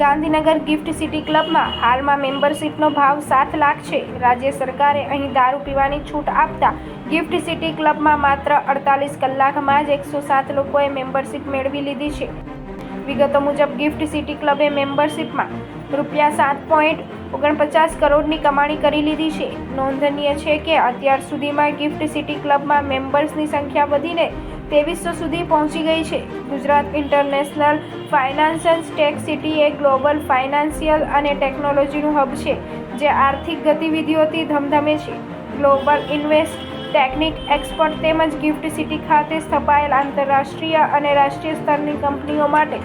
Gandhinagar gift city ક્લબમાં હાલમાં મેમ્બરશિપનો ભાવ 7 લાખ છે। રાજ્ય સરકારે અહીં દારૂ પીવાની છૂટ આપતા ગિફ્ટ સિટી ક્લબમાં માત્ર 48 કલાકમાં જ 107 લોકોએ મેમ્બરશિપ મેળવી લીધી છે। વિગતો મુજબ ગિફ્ટ સિટી ક્લબે મેમ્બરશિપમાં ₹7.49 કરોડની કમાણી કરી લીધી છે। નોંધનીય છે કે અત્યાર સુધીમાં ગિફ્ટ સિટી ક્લબમાં મેમ્બર્સની સંખ્યા વધીને 2300 સુધી પહોંચી ગઈ છે। Gujarat international financial tech city એ ગ્લોબલ ફાઇનાન્સિયલ અને ટેકનોલોજીનું હબ છે, જે આર્થિક ગતિવિધિઓથી ધમધમે છે। ગ્લોબલ ઇન્વેસ્ટ ટેકનિક એક્સપર્ટ તેમજ ગિફ્ટ સિટી ખાતે સ્થપાયેલ આંતરરાષ્ટ્રીય અને રાષ્ટ્રીય સ્તરની કંપનીઓ માટે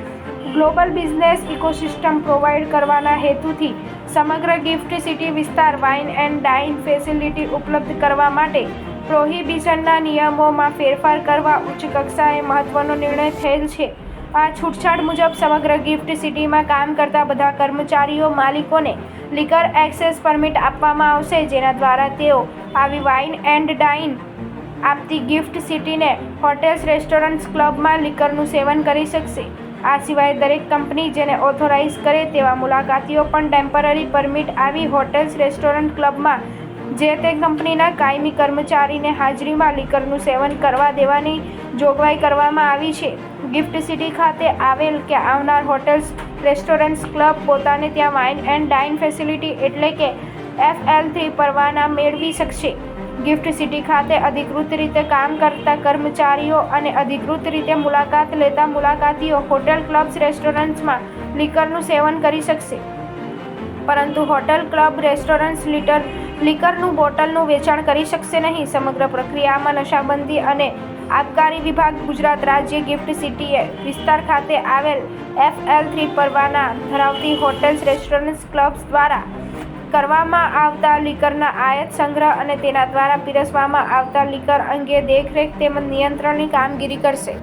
ગ્લોબલ બિઝનેસ ઇકોસિસ્ટમ પ્રોવાઇડ કરવાના હેતુથી સમગ્ર ગિફ્ટ સિટી વિસ્તાર વાઇન એન્ડ ડાઇન ફેસિલિટી ઉપલબ્ધ કરવા માટે પ્રોહિબિશનના નિયમોમાં ફેરફાર કરવા ઉચ્ચ કક્ષાએ મહત્વનો નિર્ણય થયેલ છે। આ છૂટછાટ મુજબ સમગ્ર ગિફ્ટ સિટીમાં કામ કરતા બધા કર્મચારીઓ માલિકોને લિકર એક્સેસ પરમિટ આપવામાં આવશે, જેના દ્વારા તેઓ આવી વાઇન એન્ડ ડાઇન આપતી ગિફ્ટ સિટીને હોટેલ્સ, રેસ્ટોરન્ટ્સ, ક્લબમાં લિકરનું સેવન કરી શકશે। આ સિવાય દરેક કંપની જેને ઓથોરાઇઝ કરે તેવા મુલાકાતીઓ પણ ટેમ્પરરી પરમિટ આવી હોટેલ્સ, રેસ્ટોરન્ટ, ક્લબમાં જે તે કંપનીના કાયમી કર્મચારીને હાજરીમાં લિકરનું સેવન કરવા દેવાની જોગવાઈ કરવામાં આવી છે। ગિફ્ટ સિટી ખાતે આવેલ કે આવનાર હોટેલ્સ, રેસ્ટોરન્ટ્સ, ક્લબ પોતાને ત્યાં વાઇન એન્ડ ડાઇન ફેસિલિટી એટલે કે FL3 પરવાના મેળવી શકશે। ગિફ્ટ સિટી ખાતે અધિકૃત રીતે કામ કરતા કર્મચારીઓ અને અધિકૃત રીતે મુલાકાત લેતા મુલાકાતીઓ હોટેલ, ક્લબ્સ, રેસ્ટોરન્ટ્સમાં લિકરનું સેવન કરી શકશે, પરંતુ હોટેલ, ક્લબ, રેસ્ટોરન્ટ્સ લિકરનું બોટલનું વેચાણ કરી શકશે નહીં। સમગ્ર પ્રક્રિયામાં નશાબંધી અને આબકારી વિભાગ, ગુજરાત રાજ્ય ગિફ્ટ સિટી વિસ્તાર ખાતે આવેલ FL3 પરવાના ધરાવતી હોટેલ્સ, રેસ્ટોરન્ટ્સ, ક્લબ્સ દ્વારા કરવામાં આવતા લિકરના આયાત, સંગ્રહ અને તેના દ્વારા પીરસવામાં આવતા લિકર અંગે દેખરેખ તેમજ નિયંત્રણની કામગીરી કરશે।